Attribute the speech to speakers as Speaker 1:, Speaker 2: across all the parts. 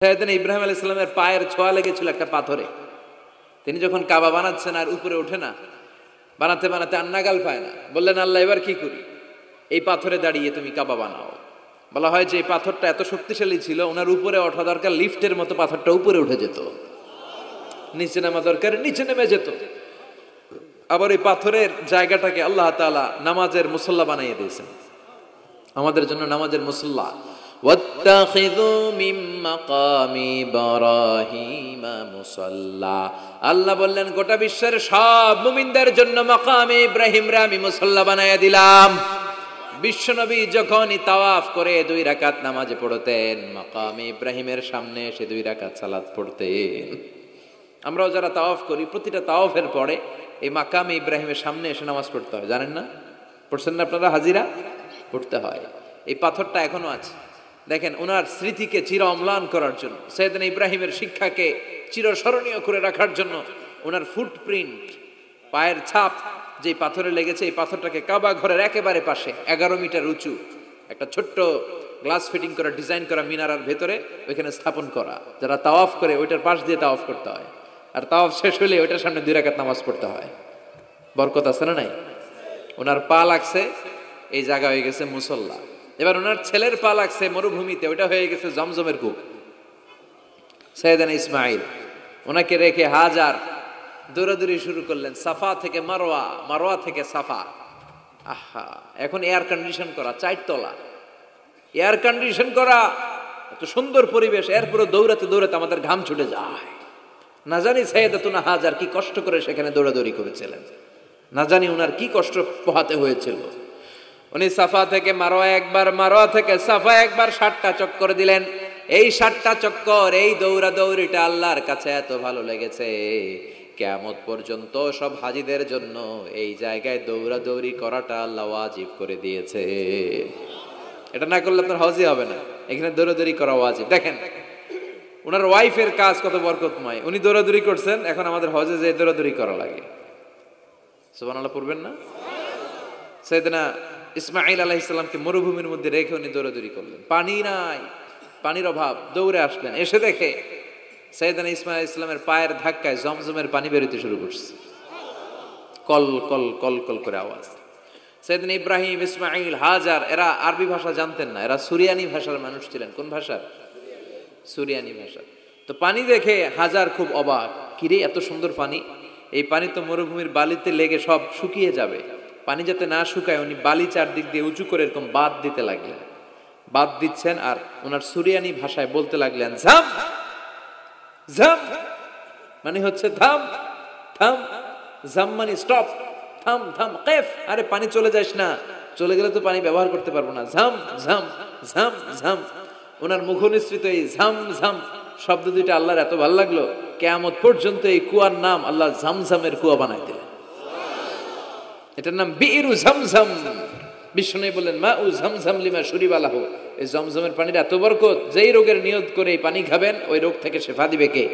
Speaker 1: সাইয়েদনা ইব্রাহিম আলাইহিস সালামের পায়ের ছোঁয়া লেগেছিল একটা পাথরে। তিনি যখন কাবা বানাচ্ছেন আর উপরে ওঠে না, বানাতে বানাতে আর নাগাল পায় না, বললেন আল্লাহ এবার কি করি? এই পাথরে দাঁড়িয়ে তুমি কাবা বানাও। বলা হয় যে এই পাথরটা এত শক্তিশালী ছিল, ওনার উপরে ওঠা দরকার লিফটের মতো, পাথরটা উপরে উঠে যেত, নিচে নামা দরকার নিচে নেমে যেত। আবার এই পাথরের জায়গাটাকে আল্লাহ তাআলা নামাজের মুসল্লা বানিয়ে দিয়েছেন, আমাদের জন্য নামাজের মুসল্লা। ওয়াত্তাখিযু মিন মাকামি ইব্রাহিমা মুসাল্লা, আল্লাহ বললেন গোটা বিশ্বের সব মুমিনদের জন্য মাকামে ইব্রাহিমরে আমি মুসল্লা বানায়া দিলাম। বিশ্বনবী যখনই তাওয়াফ করে 2 রাকাত নামাজ পড়তেন, মাকামে ইব্রাহিমের সামনে এসে 2 রাকাত সালাত পড়তেন। আমরাও যারা তাওয়াফ করি, প্রতিটা তাওয়াফের পরে এই মাকামে ইব্রাহিমের সামনে এসে নামাজ পড়তে হয়, জানেন না? পড়ছেন না আপনারা? হাজিরা পড়তে হয়। এই পাথরটা এখনো আছে, দেখেন ওনার স্মৃতিকে চির অম্লান করার জন্য, সাইয়েদনা ইব্রাহিমের শিক্ষাকে চিরস্মরণীয় করে রাখার জন্য ওনার ফুটপ্রিন্ট, পায়ের ছাপ যে পাথরে লেগেছে, এই পাথরটাকে কাবা ঘরের একেবারে পাশে 11 মিটার উঁচু একটা ছোট্ট গ্লাস ফিটিং করা ডিজাইন করা মিনারার ভেতরে ওইখানে স্থাপন করা। যারা তাওয়াফ করে ওইটার পাশ দিয়ে তাওয়াফ করতে হয়, আর তাওয়াফ শেষ হলে ওইটার সামনে 2 রাকাত নামাজ পড়তে হয়। বরকত আছে না নাই? ওনার পা লাগছে, এই জায়গা হয়ে গেছে মুসল্লা। এবার ওনার ছেলের পা লাগছে মরুভূমিতে, ওইটা হয়ে গেছে জমজমের কূপ। সাইয়েদনা ইসমাইল ওনাকে রেখে হাজার দৌড়াদৌড়ি শুরু করলেন, সাফা থেকে মারওয়া, মারওয়া থেকে সাফা। আহা, এখন এয়ার কন্ডিশন করা, 4 তলা এয়ার কন্ডিশন করা, এত সুন্দর পরিবেশ, এরপরে দৌড়াতে দৌড়াতে আমাদের ঘাম ছুটে যায়। না জানি সাইয়েদাতুনা হাজার কি কষ্ট করে সেখানে দৌড়াদৌড়ি করেছিলেন, না জানি উনার কি কষ্ট পোহাতে হয়েছিল। উনি সাফা থেকে মারওয়া একবার, মারওয়া থেকে সাফা একবার 7টা চক্কর দিলেন। এই 7টা চক্কর, এই দৌড়াদৌড়িটা আল্লাহর কাছে এত ভালো লেগেছে, কিয়ামত পর্যন্ত সব হাজীদের জন্য এই জায়গায় দৌড়াদৌড়ি করাটা আল্লাহ ওয়াজিব করে দিয়েছে। এটা না করলে আপনার হজই হবে না, এখানে দৌড়াদৌড়ি করা ওয়াজিব। দেখেন ওনার ওয়াইফের কাজ কত বরকতময়, উনি দৌড়াদৌড়ি করছেন, এখন আমাদের হজে যে দৌড়াদৌড়ি করা লাগে। সুবহানাল্লাহ পড়বেন না? সাইয়েদনা ইসমাঈল আলাইহিস সালামকে মরুভূমির মধ্যে রেখে উনি দৌড়াদৌড়ি করলেন, পানি নাই, পানির অভাব, দৌড়ে আসলেন, এসে দেখে সাইয়েদনা ইসমাঈল আলাইহিস সালামের পায়ের ধাক্কায় জমজমের পানি বেরোতে শুরু করছে, কল কল কল কল করে আওয়াজ। সাইয়েদনা ইব্রাহিম, ইসমাঈল, হাজার এরা আরবি ভাষা জানতেন না, এরা সুরিয়ানি ভাষার মানুষ ছিলেন। কোন ভাষা? সুরিয়ানি ভাষা। তো পানি দেখে হাজার খুব অবাক, কিরে এত সুন্দর পানি, এই পানি তো মরুভূমির বালিতে লেগে সব শুকিয়ে যাবে। পানি যাতে না শুকায় উনি বালি চারদিক দিয়ে উঁচু করে এরকম বাদ দিতে লাগলেন, বাদ দিচ্ছেন আর ওনার সুরিয়ানি ভাষায় বলতে লাগলেন ঝাম ঝাম, মানে হচ্ছে থাম থাম, ঝাম মানে স্টপ, থাম থাম, কেফ, আরে পানি চলে যাস না, চলে গেলে তো পানি ব্যবহার করতে পারবো না, ঝাম ঝাম ঝাম ঝাম। ওনার মুখনিসৃত এই ঝাম ঝাম শব্দ দুইটা আল্লাহর এত ভালো লাগলো, কিয়ামত পর্যন্ত এই কুয়ার নাম আল্লাহ ঝামঝামের কুয়া বানাই দিলেন। এটার নাম বিইরু ঝমঝম। বিষ্ণু বললেন মা উ ঝমঝম লিমা শুরিবা লাহু, এই জমজমের পানির এত বরকত, যেই রোগের নিয়ত করে এই পানি খাবেন ওই রোগ থেকে শিফা দিবে কে?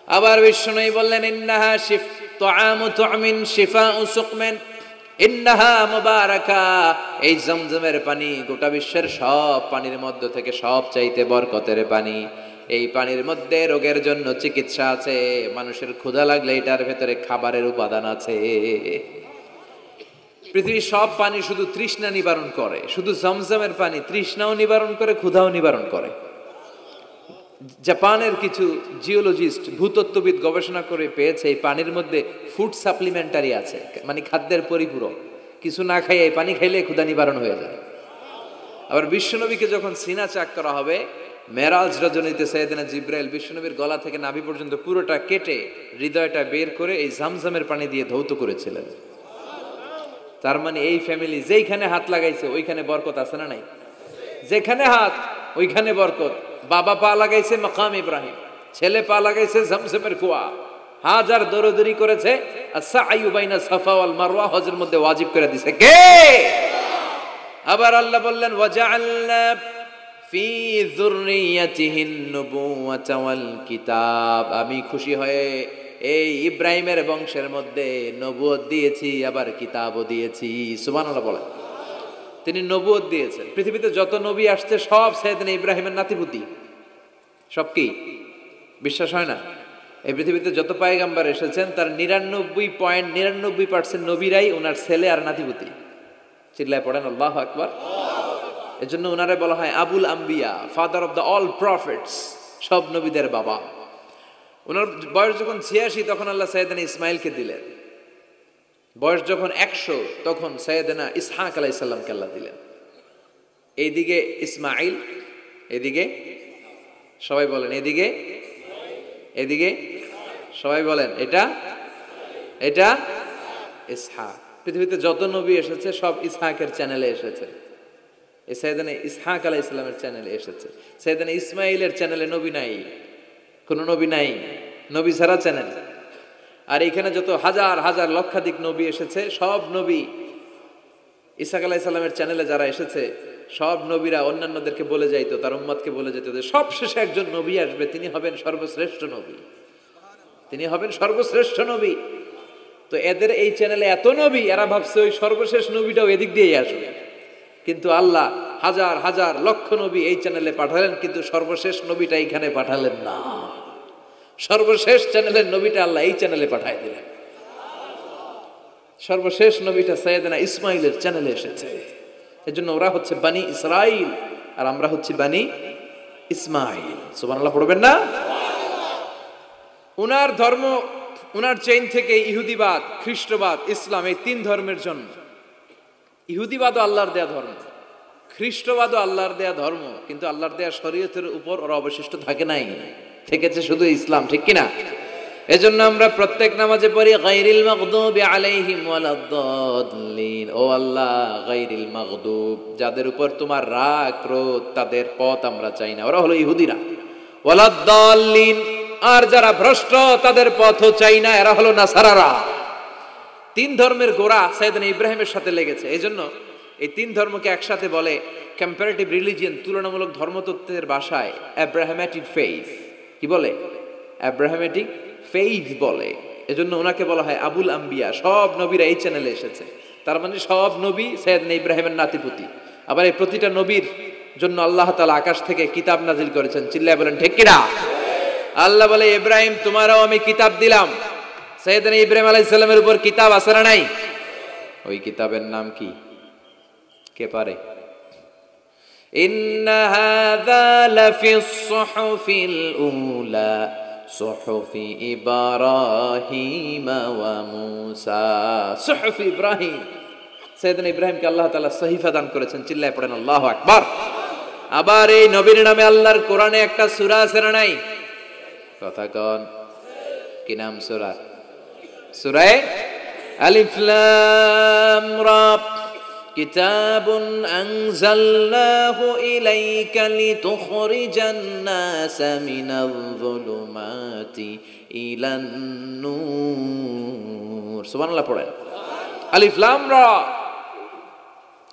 Speaker 1: আবার বিষ্ণু বললেন ইন্নাহা শিফ তুআমু তুমিন শিফাউ সুকমিন ইন্নাহা মুবারাকা, এই জমজমের পানি গোটা বিশ্বের সব পানির মধ্য থেকে সব চাইতে বরকতের পানি। এই পানির মধ্যে রোগের জন্য চিকিৎসা আছে, মানুষের ক্ষুধা লাগলে এটার ভেতরে খাবারের উপাদান আছে। পৃথিবীর সব পানি শুধু তৃষ্ণা নিবারণ করে, শুধু জমজমের পানি তৃষ্ণাও নিবারণ করে, ক্ষুধাও নিবারণ করে। জাপানের কিছু জিওলজিস্ট, ভূতত্ত্ববিদ গবেষণা করে পেয়েছে এই পানির মধ্যে ফুড সাপ্লিমেন্টারি আছে, মানে খাদ্যের পরিপূরক। কিছু না খাই এই পানি খাইলে ক্ষুধা নিবারণ হয়ে যায়। আবার বিশ্বনবীকে যখন সিনা চাক করা হবে, মেরাজ রজনীতে সাইয়েদনা জিব্রাইল বিশ্বনবীর গলা থেকে নাভি পর্যন্ত পুরোটা কেটে হৃদয়টা বের করে এই ঝমঝমের পানি দিয়ে ধৌত করেছিলেন। তার মানে এই ফ্যামিলি যেইখানে হাত লাগাইছে ওইখানে বরকত আছে না নাই? যেখানে হাত ওইখানে বরকত। বাবা পা লাগাইছে মাকাম ইব্রাহিম, ছেলে পা লাগাইছে ঝমঝমের কুয়া, হাজার দৌড়াদৌড়ি করেছে, আস-সা'য়ু বাইনা সাফা ওয়াল মারওয়া হজের মধ্যে ওয়াজিব করে দিয়েছে কে? আবার আল্লাহ বললেন ওয়াজআলনা ফি যুররিয়াতিহিন নুবুওয়াতা ওয়াল কিতাব, আমি খুশি হয়ে এই ইব্রাহিমের বংশের মধ্যে নবুয়ত দিয়েছি, আবার কিতাবও দিয়েছি। সুবহানাল্লাহ বলেন। তিনি নবুয়ত দিয়েছেন। পৃথিবীতে যত নবী আসছে সব সাইয়েদনা ইব্রাহিমের নাতিপুতি, সব কি বিশ্বাস হয় না? এই পৃথিবীতে যত পয়গম্বর এসেছেন তার 99.99% নবীরাই ওনার ছেলে আর নাতিপুতি। চিল্লায় পড়েন আল্লাহু আকবার। এজন্য ওনারে বলা হয় আবুল আম্বিয়া, father of the all prophets, সব নবীদের বাবা। ওনার বয়স যখন 86 তখন আল্লাহ সাইয়েদনা ইসমাইলকে দিলেন। বয়স যখন 100 তখন সাইয়েদনা ইসহাক আলাইহিস সালামকে আল্লাহ দিলেন। এইদিকে ইসমাইল, এদিকে সবাই বলেন এদিকে, এদিকে সবাই বলেন এটা এটা ইসহাক। পৃথিবীতে যত নবী এসেছে সব ইসহাকের চ্যানেলে এসেছে। সাইয়েদনা ইসহাক আলাইহিস সালামের চ্যানেলে এসেছে। সাইয়েদনা ইসমাইলের চ্যানেলে নবী নাই, কোনো নবী নাই, নবী ছাড়া চ্যানেল। আর এখানে যত হাজার হাজার লক্ষাধিক নবী এসেছে সব নবী ইসহাক আলাইহিস সালামের চ্যানেলে যারা এসেছে সব নবীরা অন্যান্যদেরকে বলে যাইতো, তার উম্মতকে বলে যেত যে সবশেষে একজন নবী আসবে, তিনি হবেন সর্বশ্রেষ্ঠ নবী, তিনি হবেন সর্বশ্রেষ্ঠ নবী। তো এদের এই চ্যানেলে এত নবী, এরা ভাবছে ওই সর্বশেষ নবীটাও এদিক দিয়েই আসবে। কিন্তু আল্লাহ হাজার হাজার লক্ষ নবী এই চ্যানেলে পাঠালেন, কিন্তু সর্বশেষ নবীটা এইখানে পাঠালেন না। সর্বশেষ চ্যানেলের নবীটা আল্লাহ এই চ্যানেলে পাঠায় দিলেন। সর্বশেষ নবীটা সাইয়েদনা ইসমাইলের চ্যানেলে এসেছে। এজন্য ওরা হচ্ছে বানি ইসরাইল আর আমরা হচ্ছি বানি ইসমাইল। সুবহানাল্লাহ পড়বেন না? উনার ধর্ম, উনার চেইন থেকে ইহুদিবাদ, খ্রিস্টবাদ, ইসলাম, এই তিন ধর্মের জন্য। ইহুদিবাদও আল্লাহর দেয়া ধর্ম, খ্রিস্টবাদও আল্লাহর দেয়া ধর্ম, কিন্তু আল্লাহর দেয়া শরীয়তের উপর ওরা অবশিষ্ট থাকে নাই, থেকেছে শুধু ইসলাম, ঠিক কিনা? এজন্য আমরা প্রত্যেক নামাজে পড়ি গায়রিল মাগদুবি আলাইহিম ওয়ালাদ-দাল্লিন। ও আল্লাহ, গায়রিল মাগদুব, যাদের উপর তোমার রাগ ক্রোধ, তাদের পথ আমরা চাই না, ওরা হলো ইহুদিরা। ওয়ালাদ-দাল্লিন, আর যারা ভ্রষ্ট তাদের পথও চাই না, এরা হলো নাসারারা। তিন ধর্মের গোড়া সাইয়েদনা ইব্রাহিমের সাথে লেগেছে। এজন্য এই তিন ধর্মকে একসাথে বলে কম্পারেটিভ রিলিজিয়ন, তুলনামূলক ধর্মতত্ত্বের ভাষায় অ্যাব্রাহামেটিক ফেইথ। কি বলে? অ্যাব্রাহামেটিক ফেইথ বলে। এজন্য ওনাকে বলা হয় আবুল আম্বিয়া। সব নবীরা এই চ্যানেলে এসেছে, তার মানে সব নবী সাইয়েদনা ইব্রাহিমের নাতিপুতি। আবার এই প্রতিটা নবীর জন্য আল্লাহ তাআলা আকাশ থেকে কিতাব নাজিল করেছেন। চিল্লায় বলেন ঠিক কিনা? আল্লাহ বলে ইব্রাহিম তোমারও আমি কিতাব দিলাম। সাইয়েদনা ইব্রাহিম আলাইহিস সালামের উপর কিতাব আছে না নাই? ওই কিতাবের নাম কি? কে পারে? ইন্না হাযা লাফিস সুহুফিল উলা সুহুফি ইব্রাহিম ওয়া মূসা। সুহুফি ইব্রাহিম, সাইয়েদনা ইব্রাহিমকে আল্লাহ তাআলা সহিফা দান করেছেন। চিল্লায় পড়েন আল্লাহু আকবার। আবার এই নবীর নামে আল্লাহর কোরআনে একটা সূরা আছে না নাই? কথা কন, কি নাম সূরা? সূরা আলিফ লাম রা। কিতাবুন আনজালনাহু ইলাইকা লিতুখরিজান নাসা মিনাল যুলুমাতি ইলান নূর। সুবহানাল্লাহ পড়েন। আলিফ লাম রা,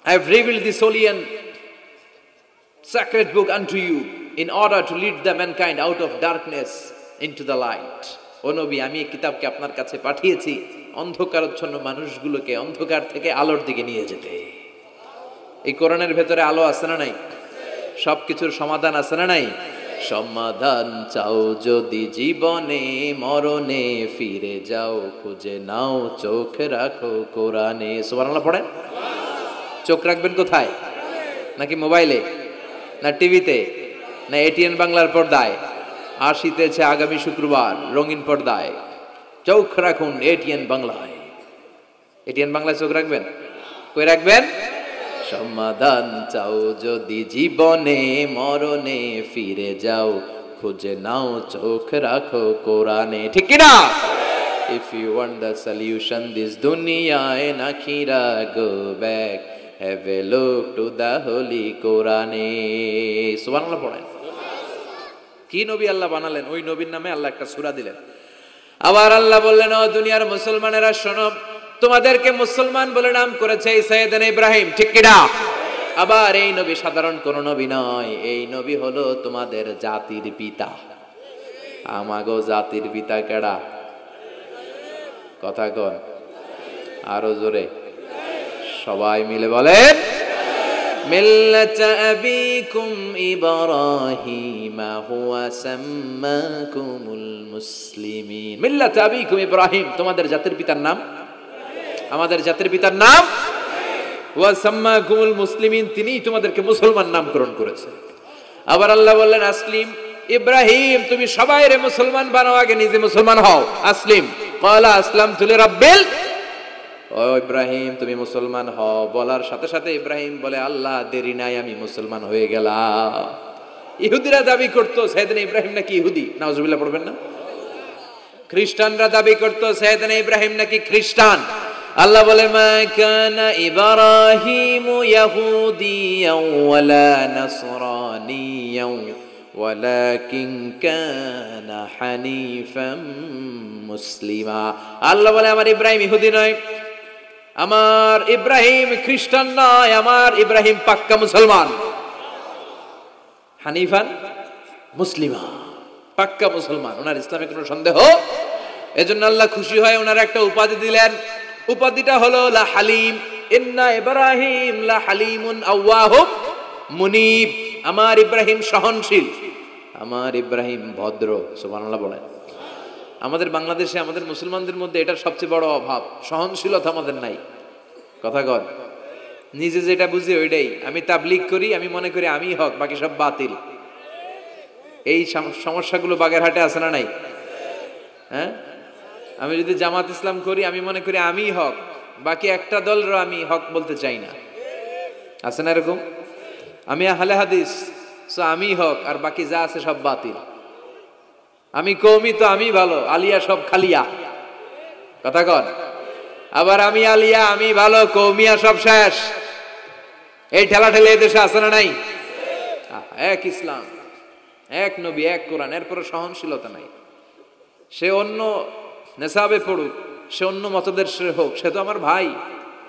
Speaker 1: I have revealed this holy and sacred book unto you in order to lead the mankind out of darkness into the light. ও নবী, আমি এই কিতাবকে আপনার কাছে পাঠিয়েছি অন্ধকারাচ্ছন্ন মানুষগুলোকে অন্ধকার থেকে আলোর দিকে নিয়ে যেতে। এই কোরআনের ভেতরে আলো আছে না নাই? সবকিছুর সমাধান আছে না নাই? সমাধান চাও যদি জীবনে মরণে, ফিরে যাও খুঁজে নাও, চোখ রাখো কোরআনে। সুবহানাল্লাহ পড়েন। চোখ রাখবেন কোথায়? নাকি মোবাইলে, না টিভিতে, না এটিএন বাংলার পর্দায়? আসিতেছে আগামী শুক্রবার রঙিন পর্দায়, চোখ রাখুন এটিএন বাংলায়। এটিএন বাংলায় চোখ রাখবেন? কই রাখবেন? সমাধান চাও যদি জীবনে মরণে, ফিরে যাও খুঁজে নাও, চোখ রাখো কোরআনে। ঠিক কি না? If you want the solution this dunya and akhirah, go back, have a look to the holy Quran. সুবহানাল্লাহ পড়েন। কি নবী আল্লাহ বানালেন, ওই নবীর নামে আল্লাহ একটা সূরা দিলেন। আবার আল্লাহ বললেন, ও দুনিয়ার মুসলমানেরা শোনো, তোমাদেরকে মুসলমান বলে নাম করেছে এই সাইয়েদনা ইব্রাহিম। ঠিক কি না? আবার এই নবী সাধারণ কোন নবী নয়, এই নবী হলো তোমাদের জাতির পিতা। আমাগো জাতির পিতা কেডা? কথা কন আরো জোরে, সবাই মিলে বলেন মিল্লাতা আবিকুম ইব্রাহিম হুয়া সাম্মাকুমুল মুসলিমিন। মিল্লাতা আবিকুম ইব্রাহিম, তোমাদের জাতির পিতার নাম, আমাদের জাতির পিতার নাম ওয়া সাম্মাকুমুল মুসলিমিন, তিনিই তোমাদেরকে মুসলমান নামকরণ করেছে। আবার আল্লাহ বললেন আসলিম, ইব্রাহিম তুমি সবাইরে মুসলমান বানাও, আগে নিজে মুসলমান হও। আসলিম ক্বালা আসলামতু লিরাব্বিল, ও ইব্রাহিম তুমি মুসলমান হও বলার সাথে সাথে ইব্রাহিম বলে আল্লাহ দেরি নাই, আমি মুসলমান হয়ে গেলাম। ইহুদিরা দাবি করতো সাইয়েদনা ইব্রাহিম নাকি ইহুদি, নাউজুবিল্লাহ পড়বেন না। খ্রিস্টানরা দাবি করতো সাইয়েদনা ইব্রাহিম নাকি খ্রিস্টান। আল্লাহ বলে মা কানা ইব্রাহিমু ইয়াহুদিয়াও ওয়ালা নাসরানিয়াও ওয়ালাকিন কানা হানিফাম মুসলিমা। আল্লাহ বলে আমার ইব্রাহিম ইহুদি নয়, আমার ইব্রাহিম খ্রিস্টান নয়, আমার ইব্রাহিম পাক্কা মুসলমান। হানিফান মুসলিমা, পাক্কা মুসলমান, ওনার ইসলামে কোনো সন্দেহ। এজন্য আল্লাহ খুশি হয় ওনার একটা উপাধি দিলেন, উপাধিটা হলো লা হালিম। ইন্না ইব্রাহিম লা হালিমুন আওয়াহুম মুনিব, আমার ইব্রাহিম সহনশীল, আমার ইব্রাহিম ভদ্র। সুবহানাল্লাহ বলেন। আমাদের বাংলাদেশে আমাদের মুসলমানদের মধ্যে এটার সবচেয়ে বড় অভাব, সহনশীলতা আমাদের নাই। কথা কর, নিজে যেটা বুঝি ওইটাই। আমি তাবলীগ করি, আমি মনে করি আমি হক, বাকি সব বাতিল। এই সমস্যাগুলো বাগেরহাটে আছে না নাই? হ্যাঁ, আমি যদি জামাত ইসলাম করি, আমি মনে করি আমি হক, বাকি একটা দলর আমি হক বলতে চাই না। আছে না এরকম? আমি আহলে হাদিস, সো আমি হক, আর বাকি যা আছে সব বাতিল। আমি কওমি, তো আমি ভালো, আলিয়া সব খালিয়া। কথা কর। আবার আমি আলিয়া, আমি ভালো, কওমিয়া সব শেষ। এই ঠেলা ঠেলে এই দেশে আছে না নাই? এক ইসলাম, এক নবী, এক কোরআন, এরপরে সহনশীলতা নাই। সে অন্য নেশাবে পড়ুক, সে অন্য মতদর্শের হোক, সে তো আমার ভাই।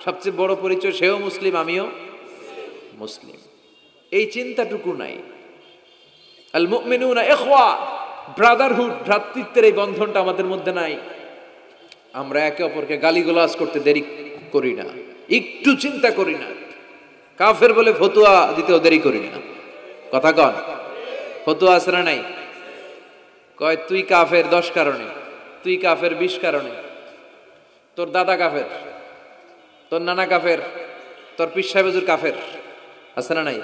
Speaker 1: সবচেয়ে বড় পরিচয় সেও মুসলিম, আমিও মুসলিম। এই চিন্তাটুকু নাই। আল মুমিনুনা ইখওয়া, ব্রাদারহুড, ভ্রাতৃত্বের এই বন্ধনটা আমাদের মধ্যে নাই। আমরা একে অপরকে গালিগালাজ করতে দেরি করি না, একটু চিন্তা করি না। কাফের বলে ফতুয়া দিতেও দেরি করি না। কথা কন, ফতুয়া আছে না নাই? কয় তুই কাফের 10 কারণে, তুই কাফের 20 কারণে, তোর দাদা কাফের, তোর নানা কাফের, তোর পীর সাহেব হুজুর কাফের। আছে না নাই?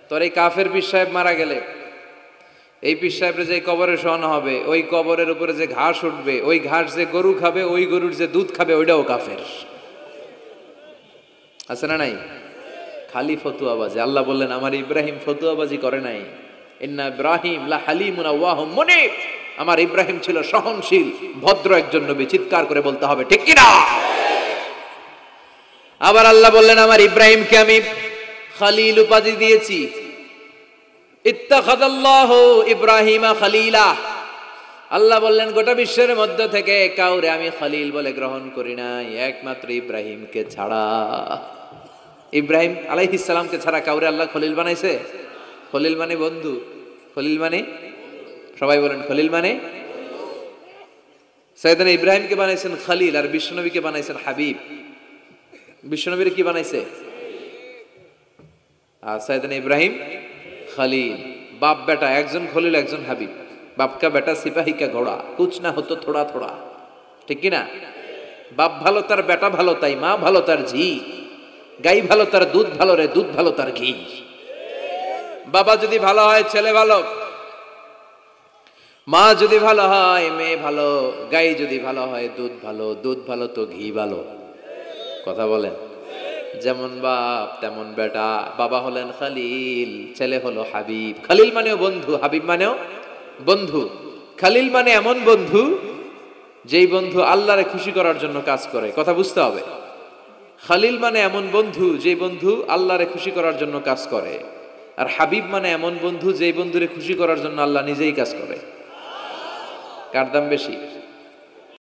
Speaker 1: তোর এই কাফের পীর সাহেব মারা গেলে, এই পীর সাহেবের যে কবরে শোয়ানো হবে, ওই কবরের উপরে যে ঘাস উঠবে, ওই ঘাস যে গরু খাবে, ওই গরুর যে দুধ খাবে, ওইটাও কাফের। আছে না নাই? খালি ফতুয়াবাজি। আল্লাহ বললেন আমার ইব্রাহিম ফতুয়াবাজি করে নাই। ইন্না ইব্রাহিম লা হালিমুন আওয়াহুম মুনিব, আমার ইব্রাহিম ছিল সহনশীল, ভদ্র একজন নবী। চিৎকার করে বলতে হবে ঠিক কি না? আবার আল্লাহ বললেন আমার ইব্রাহিমকে আমি খলিল উপাধি দিয়েছি। ইত্তাখাযাল্লাহু ইব্রাহিমা খলিলা, আল্লাহ বললেন গোটা বিশ্বের মধ্য থেকে কাউরে আমি খলিল বলে গ্রহণ করি নাই, একমাত্র ইব্রাহিমকে ছাড়া। ইব্রাহিম আলাইহিস সালামকে ছাড়া কাউরে আল্লাহ খলিল বানাইছে? খলিল মানে বন্ধু, খলিল মানে, সবাই বলেন খলিল মানে। সাইয়েদনা ইব্রাহিমকে বানাইছেন খলিল, আর বিশ্বনবীকে বানাইছেন হাবিব। বিশ্বনবীর কি বানাইছে? আর সাইয়েদনা ইব্রাহিম খলিল। বাপ বেটা, একজন খলিল একজন হাবিব। বাপ কা বেটা সিপাহী কা ঘোড়া, কুছ না হতো থোড়া থোড়া। ঠিক কি না? বাপ ভালো তার বেটা ভালো, তাই মা ভালো তার ঝি। গাই ভালো তার দুধ ভালো রে, দুধ ভালো তার ঘি। বাবা যদি ভালো হয় ছেলে ভালো, মা যদি ভালো হয় মেয়ে ভালো, গাই যদি ভালো হয় দুধ ভালো, দুধ ভালো তো ঘি ভালো। কথা বলেন। যেমন বাপ তেমন বেটা। বাবা হলেন খলিল, ছেলে হলো হাবিব। খলিল মানেও বন্ধু, হাবিব মানেও বন্ধু। খলিল মানে এমন বন্ধু যেই বন্ধু আল্লাহরে খুশি করার জন্য কাজ করে। কথা বুঝতে হবে। খলিল মানে এমন বন্ধু যেই বন্ধু আল্লাহরে খুশি করার জন্য কাজ করে। আর হাবিব মানে এমন বন্ধু যেই বন্ধুরে খুশি করার জন্য আল্লাহ নিজেই কাজ করে। কার দাম বেশি?